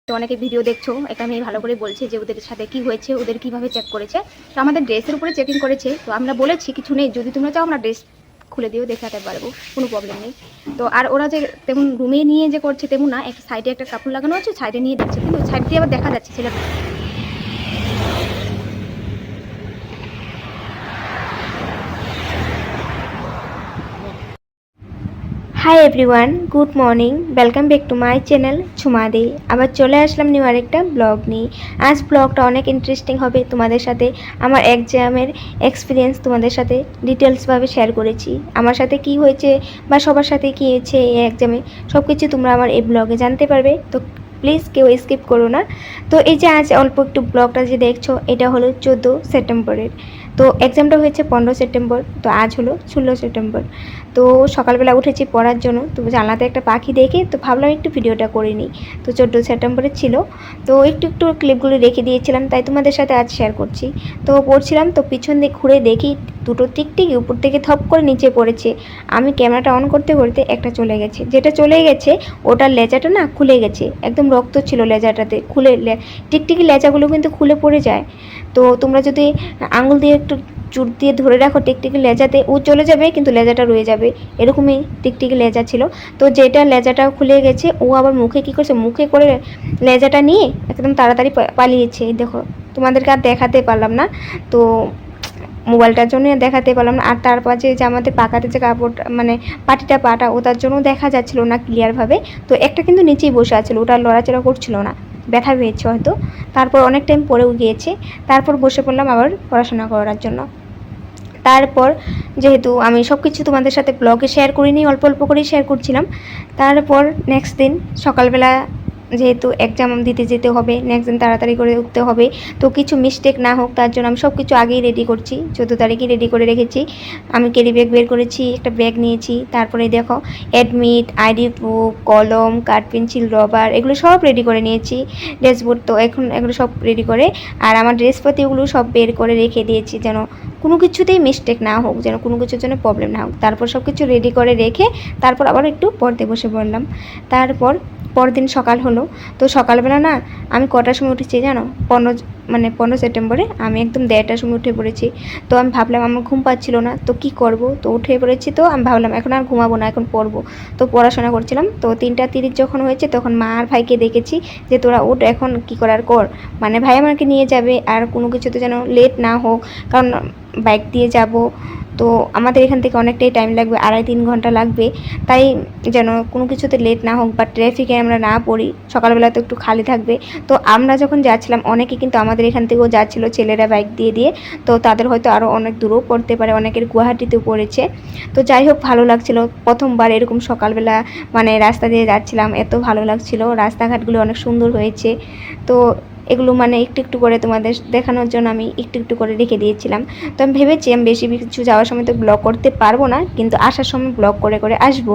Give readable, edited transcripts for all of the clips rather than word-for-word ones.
তো অনেকে ভিডিও দেখছো, একটা মেয়ে ভালো করে বলছে যে ওদের সাথে কি হয়েছে, ওদের কিভাবে চেক করেছে। তো আমাদের ড্রেসের উপরে চেকিং করেছে। তো আমরা বলেছি কিছু নেই, যদি তোমরা চাও আমরা ড্রেস খুলে দিয়েও দেখাতে পারবো, কোনো প্রবলেম নেই। তো আর ওরা যে তেমন রুমে নিয়ে যে করছে তেমন না, একটা সাইডে একটা কাপড় লাগানো আছে, সাইডে নিয়ে দিচ্ছে, কিন্তু সাইড দিয়ে আবার দেখা যাচ্ছে ছেলেটা। Hi everyone, good morning, welcome back to my channel Jhumadi. আবার চলে আসলাম নিউ আরেকটা ব্লগ নিয়ে। আজ ব্লগটা অনেক ইন্টারেস্টিং হবে, তোমাদের সাথে আমার এক্সামের এক্সপিরিয়েন্স তোমাদের সাথে ডিটেলসভাবে শেয়ার করেছি। আমার সাথে কি হয়েছে বা সবার সাথে কী হয়েছে এই এক্সামে, সব কিছু তোমরা আমার এই ব্লগে জানতে পারবে। তো প্লিজ কেউ স্কিপ করো না। তো এই যে আজ অল্প একটু ব্লগটা যে দেখছো, এটা হলো 14 সেপ্টেম্বরের। তো এক্সামটা হয়েছে 15 সেপ্টেম্বর, তো আজ হলো 16 সেপ্টেম্বর। তো সকালবেলা উঠেছি পড়ার জন্য, তো জানলাতে একটা পাখি দেখে তো ভাবলাম একটু ভিডিওটা করে নিই। তো 14 সেপ্টেম্বরে ছিল, তো একটু একটু ক্লিপগুলো রেখে দিয়েছিলাম, তাই তোমাদের সাথে আজ শেয়ার করছি। তো পড়ছিলাম, তো পিছন দিকে ঘুরে দেখি দুটো টিকটিকি উপর থেকে থপ করে নিচে পড়েছে। আমি ক্যামেরাটা অন করতে করতে একটা চলে গেছে, যেটা চলে গেছে ওটার লেজাটা না খুলে গেছে, একদম রক্ত ছিল লেজাটাতে। টিকটিকি লেজাগুলো কিন্তু খুলে পড়ে যায়। তো তোমরা যদি আঙুল দিয়ে একটু চুট দিয়ে ধরে রাখো টিকটিকি লেজাতে, ও চলে যাবে কিন্তু লেজাটা রয়ে যাবে, এরকমই টিকটিকি লেজা ছিল। তো যেটা লেজাটা খুলে গেছে, ও আবার মুখে কী করছে, মুখে করে লেজাটা নিয়ে একদম তাড়াতাড়ি পালিয়েছে। দেখো, তোমাদেরকে আর দেখাতে পারলাম না, তো মোবাইলটার জন্য দেখাতে পারলাম না। আর তারপর যে আমাদের পাকাতে যে কাপড়টা মানে পাটা ওটার জন্য দেখা যাচ্ছিল না ক্লিয়ারভাবে। তো একটা কিন্তু নিচেই বসে আছিল, ওটা লড়াচড়া করছিল না, ব্যথা পেয়েছে হয়তো। তারপর অনেক টাইম পরেও গিয়েছে, তারপর বসে পড়লাম আবার পড়াশোনা করার জন্য। তারপর যেহেতু আমি সব কিছু তোমাদের সাথে ব্লগে শেয়ার করিনি, অল্প অল্প করেই শেয়ার করছিলাম। তারপর নেক্সট দিন সকালবেলা যেহেতু এক্সাম দিতে যেতে হবে, নেক্সট দিন তাড়াতাড়ি করে উঠতে হবে, তো কিছু মিস্টেক না হোক তার জন্য আমি সব কিছু আগেই রেডি করছি। 14 তারিখই রেডি করে রেখেছি। আমি ক্যারি ব্যাগ বের করেছি, একটা ব্যাগ নিয়েছি। তারপরে দেখো অ্যাডমিট, আইডি প্রুফ, কলম, কাঠ, পেন্সিল, রবার, এগুলো সব রেডি করে নিয়েছি। ড্রেসবোর্ড তো এখন এগুলো সব রেডি করে, আর আমার ড্রেসপাতি ওগুলো সব বের করে রেখে দিয়েছি, যেন কোনো কিছুতেই মিস্টেক না হোক, যেন কোনো কিছুর জন্য প্রবলেম না হোক। তারপর সব কিছু রেডি করে রেখে তারপর আবার একটু পড়তে বসে পড়লাম। তারপর পরদিন সকাল হলো। তো সকালবেলা না আমি কটার সময় উঠেছি জানো? 15 সেপ্টেম্বরে আমি একদম 1:30টার সময় উঠে পড়েছি। তো আমি ভাবলাম আমার ঘুম পাচ্ছিল না, তো কি করব, তো উঠে পড়েছি। তো আমি ভাবলাম এখন আর ঘুমাবো না, এখন পড়বো। তো পড়াশোনা করছিলাম। তো 3:30 যখন হয়েছে তখন মা আর ভাইকে দেখেছি যে তোরা উঠ, এখন কি করার কর। মানে ভাই আমাকে নিয়ে যাবে, আর কোনো কিছুতে যেন লেট না হোক, কারণ বাইক দিয়ে যাব, তো আমাদের এখান থেকে অনেকটাই টাইম লাগবে, 2.5-3 ঘন্টা লাগবে। তাই যেন কোনো কিছুতে লেট না হোক বা ট্রাফিকে আমরা না পড়ি, সকালবেলা তো একটু খালি থাকবে। তো আমরা যখন যাচ্ছিলাম অনেকে কিন্তু আমাদের এখান থেকেও যাচ্ছিল, ছেলেরা বাইক দিয়ে দিয়ে, তো তাদের হয়তো আরও অনেক দূরেও পড়তে পারে, অনেকের গুয়াহাটিতেও পড়েছে। তো যাই হোক, ভালো লাগছিল প্রথমবার এরকম সকালবেলা মানে রাস্তা দিয়ে যাচ্ছিলাম, এত ভালো লাগছিল। রাস্তাঘাটগুলো অনেক সুন্দর হয়েছে। তো এগুলো মানে একটু একটু করে তোমাদের দেখানোর জন্য আমি একটু একটু করে রেখে দিয়েছিলাম। তো আমি ভেবেছি আমি বেশি কিছু যাওয়ার সময় তো ব্লগ করতে পারবো না, কিন্তু আসার সময় ব্লগ করে করে আসবো।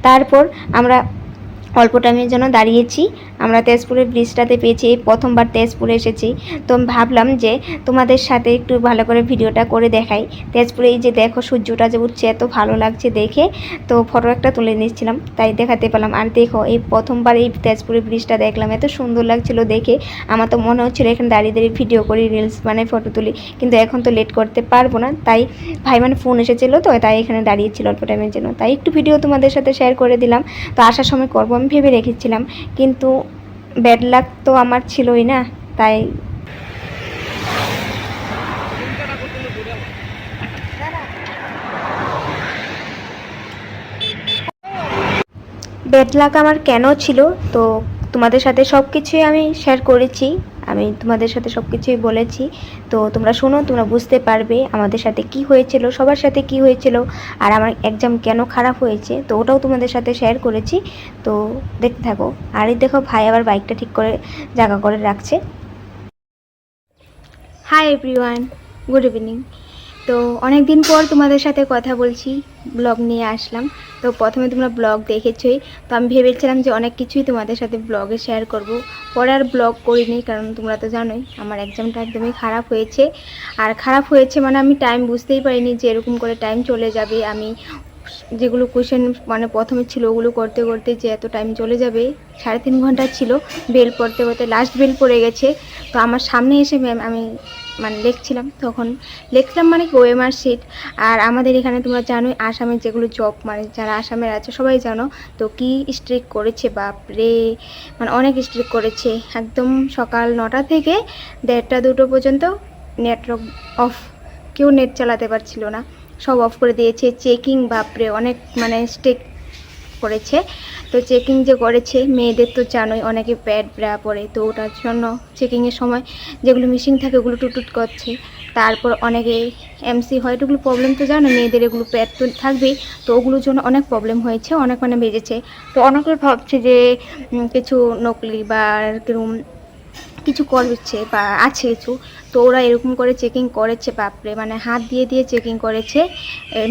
তারপর আমরা অল্প টাইমের জন্য দাঁড়িয়েছি। আমরা তেজপুরের ব্রিজটাতে পেয়েছি, এই প্রথমবার তেজপুরে এসেছি। তো আমি ভাবলাম যে তোমাদের সাথে একটু ভালো করে ভিডিওটা করে দেখাই। তেজপুরে এই যে দেখো সূর্যটা যে উঠছে, এত ভালো লাগছে দেখে, তো ফটো একটা তুলে নিচ্ছিলাম, তাই দেখাতে পেলাম। আর দেখো এই প্রথমবার এই তেজপুরের ব্রিজটা দেখলাম, এত সুন্দর লাগছিল দেখে। আমার তো মনে হচ্ছিল এখানে দাঁড়িয়ে দাঁড়িয়ে ভিডিও করি, রিলস বানাই, ফটো তুলি, কিন্তু এখন তো লেট করতে পারবো না। তাই ভাই মানে ফোন এসেছিলো, তো তাই এখানে দাঁড়িয়েছিল অল্প টাইমের জন্য, তাই একটু ভিডিও তোমাদের সাথে শেয়ার করে দিলাম। তো আসার সময় করবো আমি ভেবে রেখেছিলাম, কিন্তু ব্যাড লাক তো আমার ছিলই না, তাই ব্যাড লাক আমার কেন ছিল, তো তোমাদের সাথে সব কিছুই আমি শেয়ার করেছি, আমি তোমাদের সাথে সব কিছুই বলেছি। তো তোমরা শোনো, তোমরা বুঝতে পারবে আমাদের সাথে কি হয়েছিল, সবার সাথে কি হয়েছিল, আর আমার এক্সাম কেন খারাপ হয়েছে, তো ওটাও তোমাদের সাথে শেয়ার করেছি। তো দেখতে থাকো। আর এই দেখো ভাই আবার বাইকটা ঠিক করে জায়গা করে রাখছে। High everyone, good evening. তো অনেক দিন পর তোমাদের সাথে কথা বলছি, ব্লগ নিয়ে আসলাম। তো প্রথমে তোমরা ব্লগ দেখেছই, তো আমি ভেবেছিলাম যে অনেক কিছুই তোমাদের সাথে ব্লগে শেয়ার করব। পরে আর ব্লগ করিনি, কারণ তোমরা তো জানোই আমার এক্সামটা একদমই খারাপ হয়েছে। আর খারাপ হয়েছে মানে আমি টাইম বুঝতেই পারিনি যে এরকম করে টাইম চলে যাবে। আমি যেগুলো কোয়েশ্চেন মানে প্রথমে ছিল ওগুলো করতে করতে যে এত টাইম চলে যাবে, 3.5 ঘন্টা ছিল। বেল পড়তে পড়তে লাস্ট বেল পড়ে গেছে। তো আমার সামনে এসে ম্যাম আমি মানে লিখছিলাম, তখন লিখলাম মানে ওএমআর শিট। আর আমাদের এখানে তোমরা জানোই আসামের যেগুলো জব, মানে যারা আসামের আছে সবাই জানো তো কি স্ট্রিক করেছে, বাপরে মানে অনেক স্ট্রিক করেছে। একদম সকাল 9টা থেকে 1:30 2টো পর্যন্ত নেটওয়ার্ক অফ, কেউ নেট চালাতে পারছিল না, সব অফ করে দিয়েছে। চেকিং বাপরে অনেক মানে স্ট্রিক করেছে। তো চেকিং যে করেছে মেয়েদের তো জানোই অনেকে প্যাড ব্রা পরে, তো ওটার জন্য চেকিংয়ের সময় যেগুলো মিসিং থাকে ওগুলো টুটুট করছে। তারপর অনেকে এমসি হয়, এগুলো প্রবলেম তো জানো মেয়েদের, এগুলো প্যাড তো থাকবেই, তো ওগুলোর জন্য অনেক প্রবলেম হয়েছে, অনেক মানে বেজেছে। তো অনেকে ভাবছে যে কিছু নকলি বা কিরকম কিছু করছে বা আছে কিছু, তো ওরা এরকম করে চেকিং করেছে বাপরে, মানে হাত দিয়ে দিয়ে চেকিং করেছে,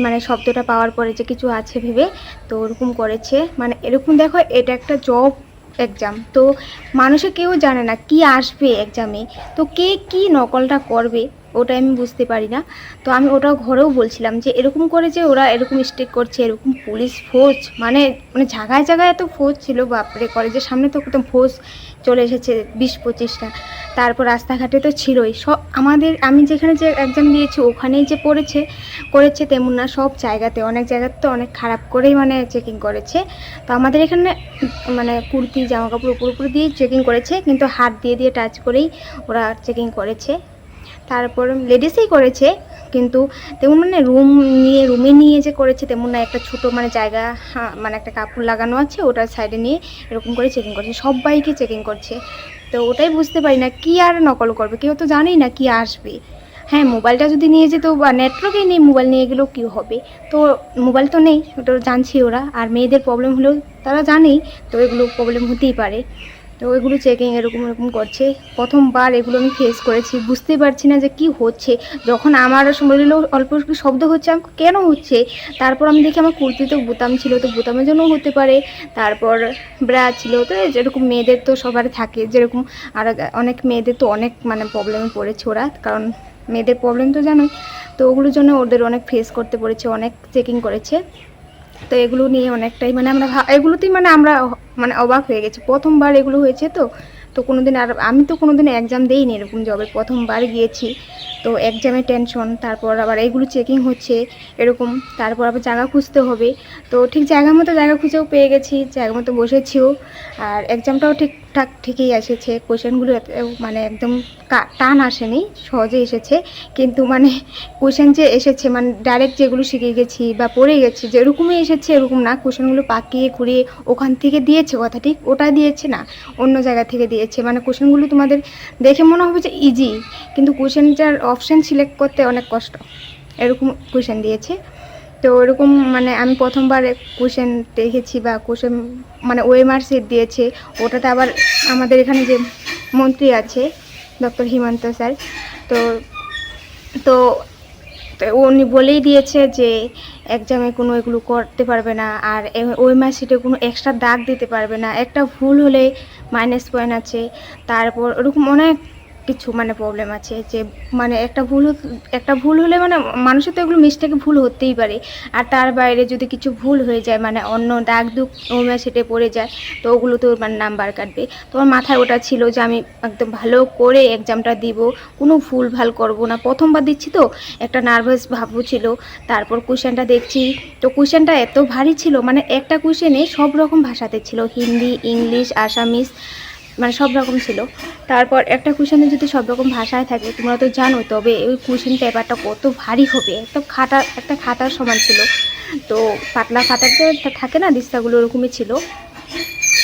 মানে শব্দটা পাওয়ার পরে যে কিছু আছে ভেবে, তো ওরকম করেছে। মানে এরকম দেখো এটা একটা জব এক্সাম, তো মানুষে কেউ জানে না কি আসবে এক্সামে, তো কে কি নকলটা করবে ওটা আমি বুঝতে পারি না। তো আমি ওটাও ঘরেও বলছিলাম যে এরকম করে যে ওরা এরকম স্ট্রিক করছে, এরকম পুলিশ ফোর্স মানে মানে জায়গায় জায়গায় এত ফোর্স ছিল বাপরে, কলেজের সামনে তো একদম ফোর্স চলে এসেছে 20-25টা। তারপর রাস্তাঘাটে তো ছিলই সব। আমাদের আমি যেখানে যে এক্সাম দিয়েছি ওখানেই যে করেছে তেমন না, সব জায়গাতে অনেক জায়গাতে তো অনেক খারাপ করেই মানে চেকিং করেছে। তো আমাদের এখানে মানে কুর্তি জামা কাপড় উপর দিয়ে চেকিং করেছে, কিন্তু হাত দিয়ে দিয়ে টাচ করেই ওরা চেকিং করেছে। তারপর লেডিসই করেছে, কিন্তু তেমন মানে রুমে নিয়ে যে করেছে তেমন না, একটা ছোটো মানে জায়গা, হ্যাঁ মানে একটা কাপড় লাগানো আছে ওটার সাইডে নিয়ে এরকম করে চেকিং করছে, সবাইকে চেকিং করছে। তো ওটাই বুঝতে পারি না কি আর নকল করবে, কেউ তো জানেই না কি আসবে। হ্যাঁ মোবাইলটা যদি নিয়ে যেত বা নেটওয়ার্কেই নেই, মোবাইল নিয়ে গেলেও কী হবে, তো মোবাইল তো নেই, ওটা জানছি ওরা। আর মেয়েদের প্রবলেম হলেও তারা জানেই, তো এগুলো প্রবলেম হতেই পারে। তো এগুলো চেকিং এরকম করছে। প্রথমবার এগুলো আমি ফেস করেছি, বুঝতেই পারছি না যে কি হচ্ছে। যখন আমার শরীরেও অল্প একটু শব্দ হচ্ছে আমি কেন হচ্ছে, তারপর আমি দেখি আমার কুর্তিতে বোতাম ছিল, তো বোতামের জন্যও হতে পারে। তারপর ব্রা ছিল, তো যেরকম মেয়েদের তো সবার থাকে যেরকম, আর অনেক মেয়েদের তো অনেক মানে প্রবলেমে পড়েছে ওরা, কারণ মেয়েদের প্রবলেম তো জানোই। তো ওগুলোর জন্য ওদের অনেক ফেস করতে পড়েছে, অনেক চেকিং করেছে। তো এগুলো নিয়ে অনেকটাই মানে আমরা এগুলোতেই মানে আমরা মানে অবাক হয়ে গেছি, প্রথমবার এগুলো হয়েছে। তো কোনোদিন, আর আমি তো কোনোদিন এক্সাম দেইনি এরকম জবের, প্রথমবার গিয়েছি। তো এক্সামে টেনশন, তারপর আবার এগুলো চেকিং হচ্ছে এরকম, তারপর আবার জায়গা খুঁজতে হবে। তো ঠিক জায়গা মতো জায়গা খুঁজেও পেয়ে গেছি, জায়গা মতো বসেছিও। আর এক্সামটাও ঠিকঠাক ঠিকই এসেছে, কোয়েশ্চেনগুলো মানে একদম টান আসেনি, সহজে এসেছে। কিন্তু মানে কোয়েশ্চেন যে এসেছে মানে ডাইরেক্ট যেগুলো শিখে গেছি বা পড়ে গেছি যেরকমই এসেছে এরকম না, কোয়েশ্চেনগুলো পাকিয়ে ঘুরিয়ে ওখান থেকে দিয়েছে, কথা ঠিক ওটা দিয়েছে না, অন্য জায়গা থেকে দিয়েছে। মানে কোয়েশ্চেনগুলো তোমাদের দেখে মনে হবে যে ইজি, কিন্তু কোয়েশ্চেনটার অপশান সিলেক্ট করতে অনেক কষ্ট, এরকম কোয়েশ্চেন দিয়েছে। তো এরকম মানে আমি প্রথমবার কোয়েশ্চেন দেখেছি বা কোয়েশ্চেন মানে ওএমআর সেট দিয়েছে, ওটাতে আবার আমাদের এখানে যে মন্ত্রী আছে ডক্টর হিমন্ত স্যার, তো তো উনি বলেই দিয়েছে যে এক্সামে কোনো এগুলো করতে পারবে না, আর ওএমআর শিটে কোনো এক্সট্রা দাগ দিতে পারবে না, একটা ভুল হলে মাইনাস পয়েন্ট আছে। তারপর ওরকম অনেক কিছু মানে প্রবলেম আছে, যে মানে একটা ভুল হলে মানে মানুষের তো এগুলো মিস্টেকে ভুল হতেই পারে, আর তার বাইরে যদি কিছু ভুল হয়ে যায় মানে অন্য দাগ দুগ ওএমআর শিটে পড়ে যায়, তো ওগুলো তো মানে নাম্বার কাটবে। তোমার মাথায় ওটা ছিল যে আমি একদম ভালো করে এক্সামটা দিব, কোনো ভুল ভাল করবো না, প্রথমবার দিচ্ছি তো একটা নার্ভাস ভাবও ছিল। তারপর কোয়েশ্চেনটা দেখছি, তো কোয়েশ্চেনটা এত ভারী ছিল, মানে একটা কোয়েশ্চেনে সব রকম ভাষাতে ছিল, হিন্দি, ইংলিশ, আসামিস, মানে সব রকম ছিল। তারপর একটা কোয়েশ্চেনে যদি সব রকম ভাষায় থাকে তোমরা তো জানো, তবে ওই কোয়েশ্চেন পেপারটা কত ভারী হবে, একটা খাতার সমান ছিল। তো পাতলা খাতার যে থাকে না দিস্তাগুলো ওরকমই ছিল।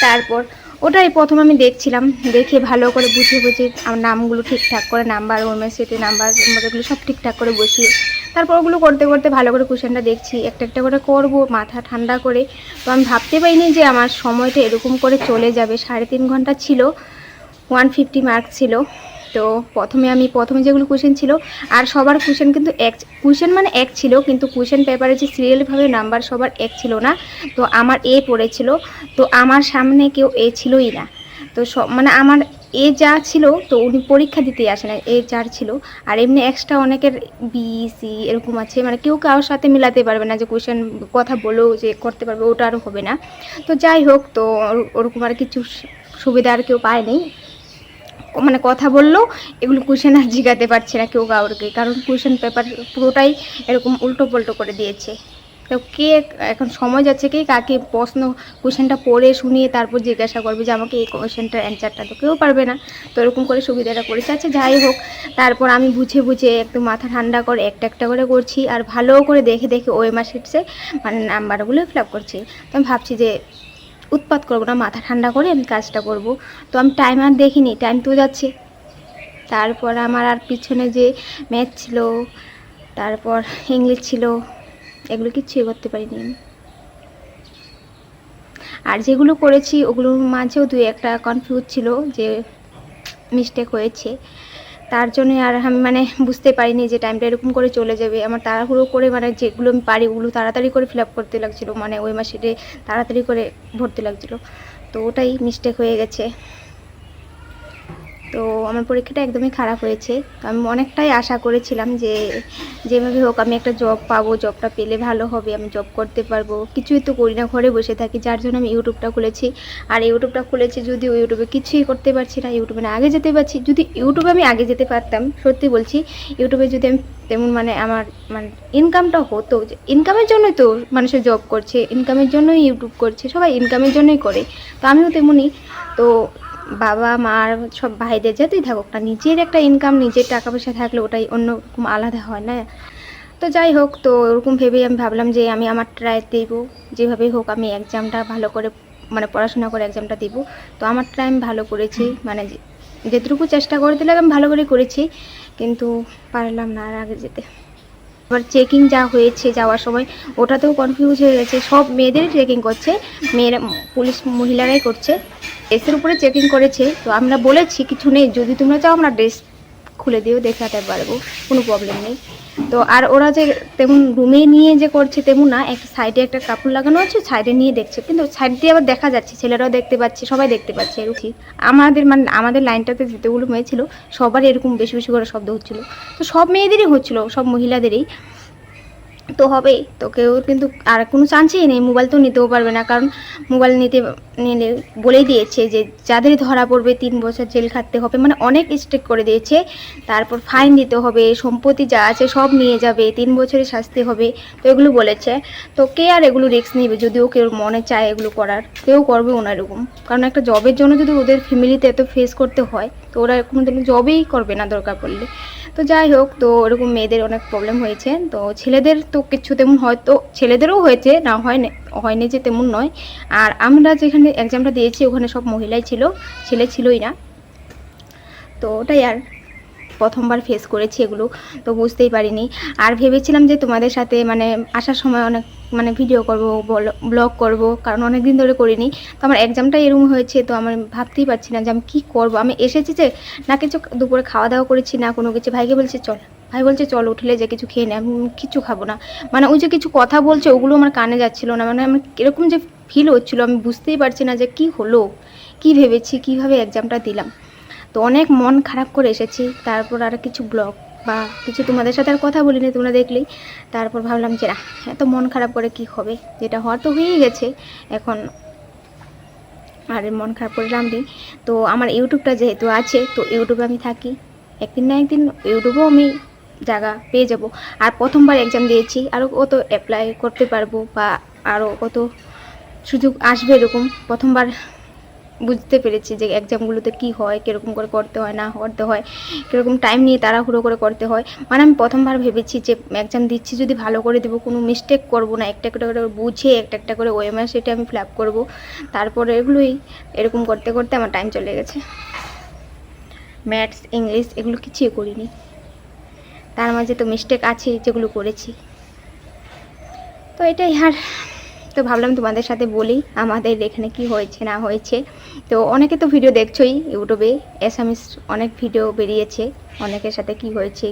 তারপর ওটাই প্রথম আমি দেখছিলাম, দেখে ভালো করে বুঝে আমার নামগুলো ঠিকঠাক করে, নাম্বার ওএমআর শিটে নাম্বার এগুলো সব ঠিকঠাক করে বসিয়ে, তারপর ওগুলো করতে করতে ভালো করে কোয়েশ্চেনটা দেখছি, একটা একটা করে করবো মাথা ঠান্ডা করে। তো আমি ভাবতে পারিনি যে আমার সময়টা এরকম করে চলে যাবে। 3.5 ঘন্টা ছিল, 150 মার্ক ছিল। তো প্রথমে যেগুলো কোয়েশ্চেন ছিল, আর সবার কোয়েশ্চেন কিন্তু কোয়েশ্চেন মানে এক ছিল, কিন্তু কোয়েশ্চেন পেপারে যে সিরিয়ালভাবে নাম্বার সবার এক ছিল না। তো আমার এ পড়েছিল, তো আমার সামনে কেউ এ ছিলই না। তো সব মানে আমার এ যা ছিল তো উনি পরীক্ষা দিতে আসে না, এ যার ছিল। আর এমনি এক্সট্রা অনেকের বি সি এরকম আছে, মানে কেউ কারোর সাথে মিলাতে পারবে না যে কোয়েশ্চেন কথা বলেও যে করতে পারবে, ওটা আর হবে না। তো যাই হোক, তো ওরকম আর কিছু সুবিধা আর কেউ পায়নি, মানে কথা বললেও এগুলো কোয়েশ্চেন আর জিগাতে পারছে না কেউ কাউকে, কারণ কোয়েশ্চেন পেপার পুরোটাই এরকম উল্টো পাল্টো করে দিয়েছে। তো কে এখন সময় যাচ্ছে কে কাকে প্রশ্ন কোয়েশ্চেনটা পড়ে শুনিয়ে তারপর জিজ্ঞাসা করবে যে আমাকে এই কোয়েশ্চেনটার অ্যান্সারটা, তো কেউ পারবে না। তো এরকম করে সুবিধাটা করেছে। আচ্ছা যাই হোক, তারপর আমি বুঝে বুঝে একটু মাথা ঠান্ডা করে একটা একটা করে করছি, আর ভালো করে দেখে দেখে ওএমআর শিটসে মানে নাম্বারগুলো ফিল আপ করছি। তো আমি ভাবছি যে উৎপাত করবো না, মাথা ঠান্ডা করে আমি কাজটা করব। তো আমি টাইম আর দেখিনি, টাইম তো যাচ্ছে। তারপর আমার আর পিছনে যে ম্যাথ ছিল, তারপর ইংলিশ ছিল, এগুলো কিচ্ছুই করতে পারিনি আমি। আর যেগুলো করেছি ওগুলোর মাঝেও দুই একটা কনফিউজ ছিল যে মিস্টেক হয়েছে, তার জন্য আর আমি মানে বুঝতে পারিনি যে টাইমটা এরকম করে চলে যাবে। আমার তাড়াহুড়ো করে মানে যেগুলো আমি পারি ওগুলো তাড়াতাড়ি করে ফিল আপ করতে লাগছিলো, মানে ওই মাসে তাড়াতাড়ি করে ভরতে লাগছিলো, তো ওটাই মিস্টেক হয়ে গেছে। তো আমার পরীক্ষাটা একদমই খারাপ হয়েছে। তো আমি অনেকটাই আশা করেছিলাম যে যেভাবে হোক আমি একটা জব পাবো, জবটা পেলে ভালো হবে, আমি জব করতে পারবো। কিছুই তো করি না, ঘরে বসে থাকি, যার জন্য আমি ইউটিউবটা খুলেছি। আর ইউটিউবটা খুলেছি যদিও ইউটিউবে কিছুই করতে পারছি না, ইউটিউবে না আগে যেতে পারছি। যদি ইউটিউবে আমি আগে যেতে পারতাম, সত্যি বলছি, ইউটিউবে যদি আমি তেমন মানে আমার মানে ইনকামটা হতো, ইনকামের জন্যই তো মানুষের জব করছে, ইনকামের জন্যই ইউটিউব করছে, সবাই ইনকামের জন্যই করে। তো আমিও তেমনই। তো বাবা মার সব ভাইদের যেতেই থাকুক না, নিজের একটা ইনকাম, নিজের টাকা পয়সা থাকলে ওটাই অন্যরকম আলাদা হয় না। তো যাই হোক, তো ওরকম ভেবেই আমি ভাবলাম যে আমি আমার ট্রাই দেব, যেভাবেই হোক আমি এক্সামটা ভালো করে মানে পড়াশোনা করে এক্সামটা দিব। তো আমার ট্রাই আমি ভালো করেছি, মানে যেটুকু চেষ্টা করতে লাগে আমি ভালো করে করেছি, কিন্তু পারলাম না আর আগে যেতে। এবার চেকিং যা হয়েছে যাওয়ার সময়, ওটাতেও কনফিউজ হয়ে গেছে। সব মেয়েদেরই চেকিং করছে, মেয়েরা পুলিশ মহিলারাই করছে, ড্রেসের উপরে চেকিং করেছে। তো আমরা বলেছি কিছু নেই, যদি তোমরা চাও আমরা ড্রেস খুলে দিয়েও দেখাতে পারবো, কোনো প্রবলেম নেই। তো আর ওরা যে তেমন রুমে নিয়ে যে করছে তেমন না, একটা সাইডে একটা কাপড় লাগানো আছে, সাইডে নিয়ে দেখছে, কিন্তু সাইড দিয়ে আবার দেখা যাচ্ছে, ছেলেরাও দেখতে পাচ্ছে, সবাই দেখতে পাচ্ছে। এরকম আমাদের মানে আমাদের লাইনটাতে যেতেগুলো মেয়ে ছিল সবারই এরকম বেশি বেশি করে শব্দ হচ্ছিলো। তো সব মেয়েদেরই হচ্ছিলো, সব মহিলাদেরই তো হবেই। তো কেউ কিন্তু আর কোনো চান্সই নেই, মোবাইল তো নিতেও পারবে না, কারণ মোবাইল নিলে বলেই দিয়েছে যে যাদের ধরা পড়বে 3 বছর জেল খাটতে হবে, মানে অনেক স্ট্রিক্ট করে দিয়েছে। তারপর ফাইন দিতে হবে, সম্পত্তি যা আছে সব নিয়ে যাবে, 3 বছরের শাস্তি হবে, তো এগুলো বলেছে। তো কে আর এগুলো রিস্ক নেবে, যদিও কেউ মনে চায় এগুলো করার, কেউ করবেও না এরকম। কারণ একটা জবের জন্য যদি ওদের ফ্যামিলিতে এত ফেস করতে হয়, তো ওরা কোনো দিন জবেই করবে না দরকার পড়লে। তো যাই হোক, তো ওরকম মেয়েদের অনেক প্রবলেম হয়েছে। তো ছেলেদের তো কিছু তেমন হয়তো ছেলেদেরও হয়েছে, না হয়নি যে তেমন নয়। আর আমরা যেখানে এক্সামটা দিয়েছি ওখানে সব মহিলাই ছিল, ছেলে ছিলই না। তো ওটাই আর প্রথমবার ফেস করেছি এগুলো, তো বুঝতেই পারিনি। আর ভেবেছিলাম যে তোমাদের সাথে মানে আসার সময় অনেক মানে ভিডিও করব, ব্লগ করব, কারণ অনেক দিন ধরে করিনি। তো আমার এক্সামটা এরকম হয়েছে, তো আমার ভাবতেই পারছি না যে আমি কী করবো। আমি এসেছি যে না কিছু দুপুরে খাওয়া দাওয়া করেছি না কোনো কিছু। ভাইকে বলছি চল, ভাই বলছে চল উঠলে যে কিছু খেয়ে নে, আমি কিছু খাবো না। মানে ওই যে কিছু কথা বলছে ওগুলো আমার কানে যাচ্ছিলো না, মানে আমার কীরকম যে ফিল হচ্ছিলো আমি বুঝতেই পারছি না যে কি হলো, কি ভেবেছি, কিভাবে এক্সামটা দিলাম। তো অনেক মন খারাপ করে এসেছি। তারপর আর কিছু ব্লগ বা কিছু তোমাদের সাথে আর কথা বলিনি, তোমরা দেখলেই। তারপর ভাবলাম যে না, এত মন খারাপ করে কি হবে, যেটা হওয়ার তো হয়েই গেছে, এখন আর মন খারাপ করে লাভ নেই। তো আমার ইউটিউবটা যেহেতু আছে, তো ইউটিউবে আমি থাকি, একদিন না একদিন ইউটিউবেও আমি জায়গা পেয়ে যাব। আর প্রথমবার এক্সাম দিয়েছি, আরও কত অ্যাপ্লাই করতে পারবো বা আরও কত সুযোগ আসবে এরকম। প্রথমবার বুঝতে পেরেছি যে এক্সামগুলোতে কী হয়, কীরকম করে করতে হয় না করতে হয়, কীরকম টাইম নিয়ে তাড়াহুড়ো করে করতে হয়। মানে আমি প্রথমবার ভেবেছি যে এক্সাম দিচ্ছি যদি ভালো করে দেবো, কোনো মিস্টেক করব না, একটা একটা করে বুঝে একটা একটা করে ওএমআর সেটা আমি ফিল আপ করবো। তারপরে এগুলোই এরকম করতে করতে আমার টাইম চলে গেছে। ম্যাথস ইংলিশ এগুলো কিছুই করিনি, তার মাঝে তো মিস্টেক আছে যেগুলো করেছি। তো এটাই আর, তো ভাবলাম তোমাদের সাথে বলি আমাদের এখানে কি হয়েছে না হয়েছে। তো অনেকে তো ভিডিও দেখছোই ইউটিউবে, এসামিস অনেক ভিডিও বেরিয়েছে, অনেকের সাথে কি হয়েছে,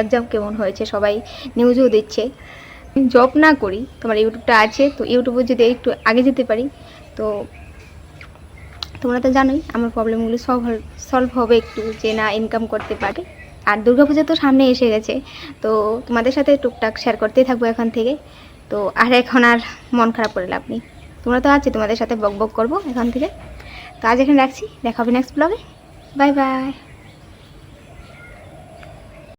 এক্সাম কেমন হয়েছে, সবাই নিউজও দিচ্ছে। জব না করি, তোমার ইউটিউবটা আছে, তো ইউটিউবে যদি একটু আগে যেতে পারি তো তোমরা তো জানোই আমার প্রবলেমগুলো সলভ হবে একটু, যে না ইনকাম করতে পারে। আর দুর্গাপূজা তো সামনে এসে গেছে, তো তোমাদের সাথে টুকটাক শেয়ার করতেই থাকবো এখন থেকে। তো আর এখন আর মন খারাপ করে লাভ নেই, তোমরা তো আছে, তোমাদের সাথে বক বক করবো এখন থেকে। তো আজ এখানে রাখছি, দেখা হবে নেক্সট ব্লগে। Bye bye.